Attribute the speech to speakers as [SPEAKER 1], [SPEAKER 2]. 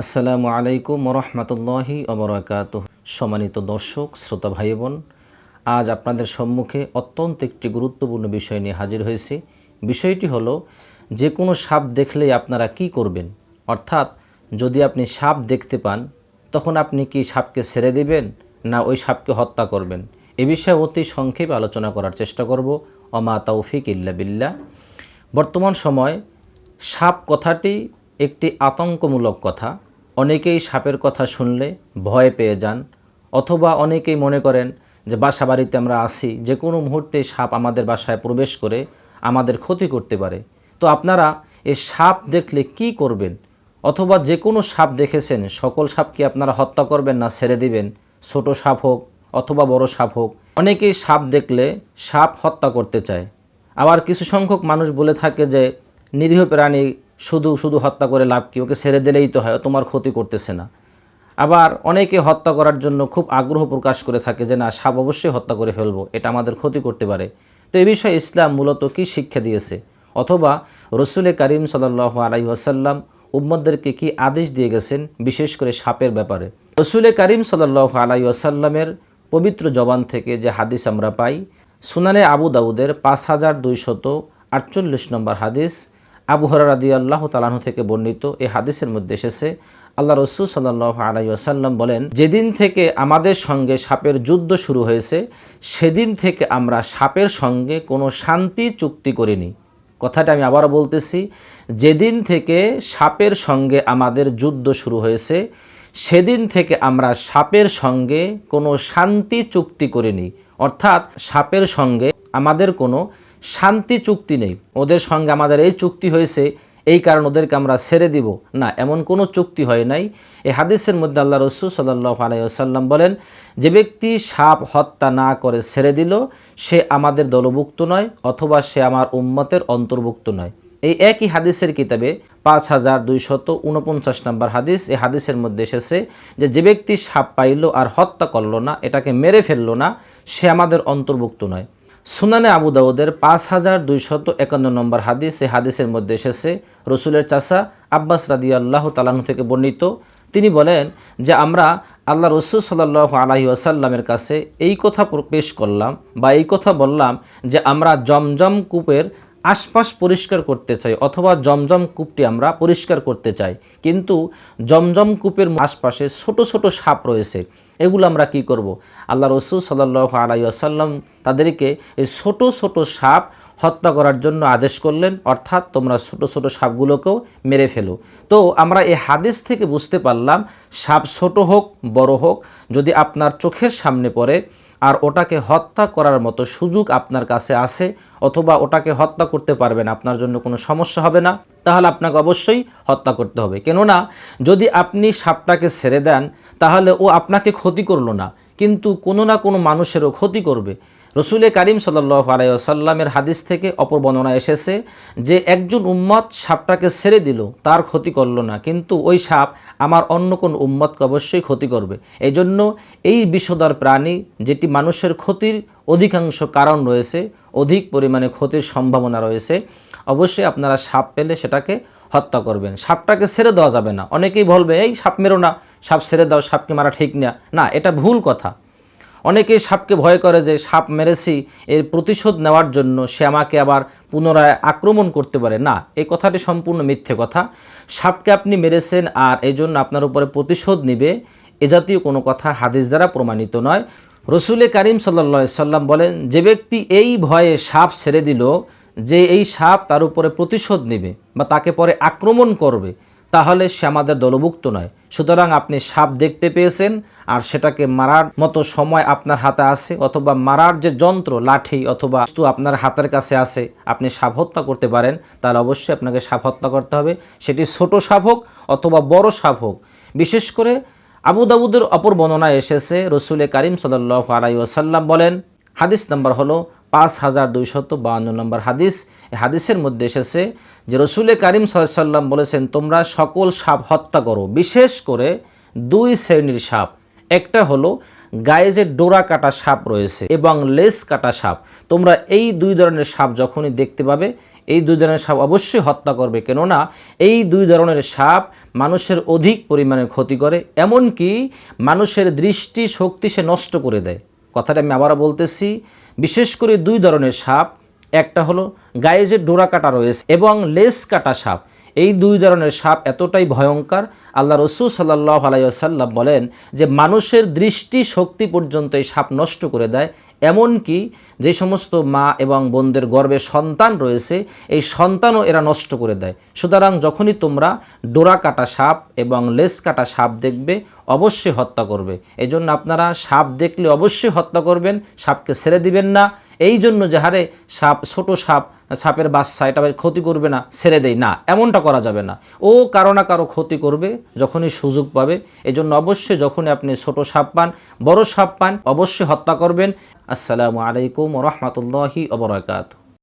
[SPEAKER 1] আসসালামু আলাইকুম ওরহমতুল্লাহি ওবরাকাতুহ। সম্মানিত দর্শক শ্রোতা ভাই বোন, আজ আপনাদের সম্মুখে অত্যন্ত একটি গুরুত্বপূর্ণ বিষয় নিয়ে হাজির হয়েছি। বিষয়টি হলো, যে কোনো সাপ দেখলেই আপনারা কি করবেন, অর্থাৎ যদি আপনি সাপ দেখতে পান তখন আপনি কি সাপকে ছেড়ে দিবেন না ওই সাপকে হত্যা করবেন। এ বিষয়ে অতি সংক্ষেপে আলোচনা করার চেষ্টা করব। ওমা তাওফিক ইল্লা বিল্লাহ। বর্তমান সময় সাপ কথাটি একটি আতঙ্কমূলক কথা। অনেকেই সাপের কথা শুনলে ভয় পেয়ে যান, অথবা অনেকেই মনে করেন যে বাসা বাড়িতে আমরা আসি, যে কোনো মুহূর্তে সাপ আমাদের বাসায় প্রবেশ করে আমাদের ক্ষতি করতে পারে। তো আপনারা এই সাপ দেখলে কি করবেন, অথবা যে কোনো সাপ দেখেছেন সকল সাপকে আপনারা হত্যা করবেন না ছেড়ে দিবেন, ছোট সাপ হোক অথবা বড় সাপ হোক। অনেকেই সাপ দেখলে সাপ হত্যা করতে চায়। আবার কিছু সংখ্যক মানুষ বলে থাকে যে নিরীহ প্রাণী শুধু শুধু হত্যা করে লাভ কি, ওকে ছেড়ে দিলেই তো হয়, তোমার ক্ষতি করতেছে না। আবার অনেকে হত্যা করার জন্য খুব আগ্রহ প্রকাশ করে থাকে যে না, সাপ অবশ্যই হত্যা করে ফেলবো, এটা আমাদের ক্ষতি করতে পারে। তো এই বিষয়ে ইসলাম মূলত কি শিক্ষা দিয়েছে, অথবা রসুল করিম সাল্লাল্লাহু আলাইহি ওয়াসাল্লাম উম্মতদেরকে কি আদেশ দিয়ে গেছেন, বিশেষ করে সাপের ব্যাপারে। রসুল করিম সাল্লাল্লাহু আলাইহি ওয়াসাল্লামের পবিত্র জবান থেকে যে হাদিস আমরা পাই, সুনানে আবু দাউদের 5248 নম্বর হাদিস, আবু হুরায়রা রাদিয়াল্লাহু তাআলা আনহু থেকে বর্ণিত। এই হাদিসের মধ্যে এসেছে, আল্লাহ রাসূল সাল্লাল্লাহু আলাইহি ওয়াসাল্লাম বলেন, যেদিন থেকে আমাদের সঙ্গে সাপের যুদ্ধ শুরু হয়েছে সেদিন থেকে আমরা সাপের সঙ্গে কোনো শান্তি চুক্তি করিনি। কথাটা আমি আবারও বলতেছি, যেদিন থেকে সাপের সঙ্গে আমাদের যুদ্ধ শুরু হয়েছে সেদিন থেকে আমরা সাপের সঙ্গে কোনো শান্তি চুক্তি করিনি। অর্থাৎ সাপের সঙ্গে আমাদের কোনো শান্তি চুক্তি নেই, ওদের সঙ্গে আমাদের এই চুক্তি হয়েছে এই কারণ ওদেরকে আমরা ছেড়ে দিব না, এমন কোনো চুক্তি হয় নাই। এই হাদিসের মধ্যে আল্লাহ রাসূল সাল্লাল্লাহু আলাইহি ওয়াসাল্লাম বলেন, যে ব্যক্তি সাপ হত্যা না করে ছেড়ে দিল সে আমাদের দলভুক্ত নয়, অথবা সে আমার উম্মতের অন্তর্ভুক্ত নয়। এই একই হাদিসের কিতাবে 5249 নম্বর হাদিস, এই হাদিসের মধ্যে এসেছে যে ব্যক্তি সাপ পাইল আর হত্যা করলো না, এটাকে মেরে ফেললো না, সে আমাদের অন্তর্ভুক্ত নয়। সুনানে আবু দাউদের 5251 নম্বর হাদিস, এই হাদিসের মধ্যে এসেছে রসুলের চাচা আব্বাস রাদিয়াল্লাহু তাআলা আনহু থেকে বর্ণিত। তিনি বলেন যে আমরা আল্লাহ রসুল সাল্লাল্লাহু আলাইহি ওয়াসাল্লামের কাছে এই কথা পেশ করলাম বা এই কথা বললাম যে আমরা জমজম কূপের আশপাশ পরিষ্কার করতে চাই, অথবা জমজম কূপটি আমরা পরিষ্কার করতে চাই, কিন্তু জমজম কূপের আশপাশে ছোট ছোট সাপ রয়েছে, এগুলো আমরা কি করব। আল্লাহ রসুল সাল্লাল্লাহু আলাইহি ওয়াসাল্লাম তাদেরকে এই ছোট ছোট সাপ হত্যা করার জন্য আদেশ করলেন, অর্থাৎ তোমরা ছোট ছোট সাপগুলোকেও মেরে ফেলো। তো আমরা এই হাদিস থেকে বুঝতে পারলাম, সাপ ছোট হোক বড় হোক, যদি আপনার চোখের সামনে পড়ে আর ওটাকে হত্যা করার মতো সুযোগ আপনার কাছে আছে, অথবা ওটাকে হত্যা করতে পারবেন, আপনার জন্য কোনো সমস্যা হবে না, তাহলে আপনাকে অবশ্যই হত্যা করতে হবে। কেননা যদি আপনি সাপটাকে ছেড়ে দেন তাহলে ও আপনাকে ক্ষতি করলো না, কিন্তু কোনো না কোনো মানুষেরও ক্ষতি করবে। রসুল করিম সাল্লাল্লাহু আলাইহি ওয়াসাল্লামের হাদিস থেকে অপর বর্ণনা এসেছে যে একজন উম্মত সাপটাকে ছেড়ে দিল, তার ক্ষতি করলো না, কিন্তু ওই সাপ আমার অন্য কোন উম্মতকে অবশ্যই ক্ষতি করবে। এই জন্য এই বিষধর প্রাণী, যেটি মানুষের ক্ষতির অধিকাংশ কারণ রয়েছে, অধিক পরিমাণে ক্ষতির সম্ভাবনা রয়েছে, অবশ্যই আপনারা সাপ পেলে সেটাকে হত্যা করবেন। সাপটাকে ছেড়ে দেওয়া যাবে না। অনেকেই বলবে এই সাপ মেরো না, সাপ ছেড়ে দাও, সাপকে মারা ঠিক না, না, এটা ভুল কথা। অনেকেই সাপকে ভয় করে যে সাপ মেরেছি, এর প্রতিশোধ নেওয়ার জন্য সে আমাকে আবার পুনরায় আক্রমণ করতে পারে। না, এই কথাটি সম্পূর্ণ মিথ্যে কথা। সাপকে আপনি মেরেছেন আর এই জন্য আপনার উপরে প্রতিশোধ নেবে, এ জাতীয় কোনো কথা হাদিস দ্বারা প্রমাণিত নয়। রসুল করিম সাল্লাল্লাহু আলাইহি ওয়াসাল্লাম বলেন, যে ব্যক্তি এই ভয়ে সাপ ছেড়ে দিল যে এই সাপ তার উপরে প্রতিশোধ নেবে বা তাকে পরে আক্রমণ করবে, তাহলে সে আমাদের দলভুক্ত নয়। সুতরাং আপনি সাপ দেখতে পেয়েছেন আর সেটাকে মারার মতো সময় আপনার হাতে আছে, অথবা মারার যে যন্ত্র লাঠি অথবা বস্তু আপনার হাতের কাছে আছে, আপনি সাপ হত্যা করতে পারেন, তাহলে অবশ্যই আপনাকে সাপ হত্যা করতে হবে, সেটি ছোট সাপ হোক অথবা বড় সাপ হোক। বিশেষ করে আবু দাউদের অপর বর্ণনায় এসেছে, রসুল করিম সাল্লাল্লাহু আলাইহি ওয়াসাল্লাম বলেন, হাদিস নাম্বার হলো 5252 নম্বর হাদিস। এই হাদিসের মধ্যে এসেছে যে রসুল করিম সাল্লাল্লাহু আলাইহি ওয়াসাল্লাম বলেছেন, তোমরা সকল সাপ হত্যা করো, বিশেষ করে দুই শ্রেণীর সাপ। একটা হলো গায়ে যে ডোরা কাটা সাপ রয়েছে এবং লেজ কাটা সাপ। তোমরা এই দুই ধরনের সাপ যখনই দেখতে পাবে এই দুই ধরনের সাপ অবশ্যই হত্যা করবে, কেননা এই দুই ধরনের সাপ মানুষের অধিক পরিমাণে ক্ষতি করে, এমনকি মানুষের দৃষ্টি শক্তি সে নষ্ট করে দেয়। কথাটা আমি আবারও বলতেছি, বিশেষ করে দুই ধরনের সাপ, একটা হলো গায়ে যে ডোরা কাটা রয়েছে এবং লেজ কাটা সাপ। এই দুই ধরনের সাপ এতটাই ভয়ঙ্কর, আল্লাহ রসুল সাল্লাল্লাহু আলাইহি ওয়াসাল্লাম বলেন যে মানুষের দৃষ্টি শক্তি পর্যন্ত এই সাপ নষ্ট করে দেয়। এমনকি যে সমস্ত মা এবং বোনদের গর্ভে সন্তান রয়েছে, এই সন্তানও এরা নষ্ট করে দেয়। সুতরাং যখনই তোমরা ডোরা কাটা সাপ এবং লেজ কাটা সাপ দেখবে, অবশ্যই হত্যা করবে। এই জন্য আপনারা সাপ দেখলে অবশ্যই হত্যা করবেন, সাপকে ছেড়ে দিবেন না। এই জন্য যে হারে সাপ, ছোট সাপ, সাপের বাচ্চা, এটা ক্ষতি করবে না, ছেড়ে দেয় না, এমনটা করা যাবে না। ও কারো না কারো ক্ষতি করবে যখনই সুযোগ পাবে। এই জন্য অবশ্যই যখনই আপনি ছোট সাপ পান, বড় সাপ পান, অবশ্যই হত্যা করবেন। আসসালামু আলাইকুম ওয়া রাহমাতুল্লাহি ওয়া বারাকাতুহু।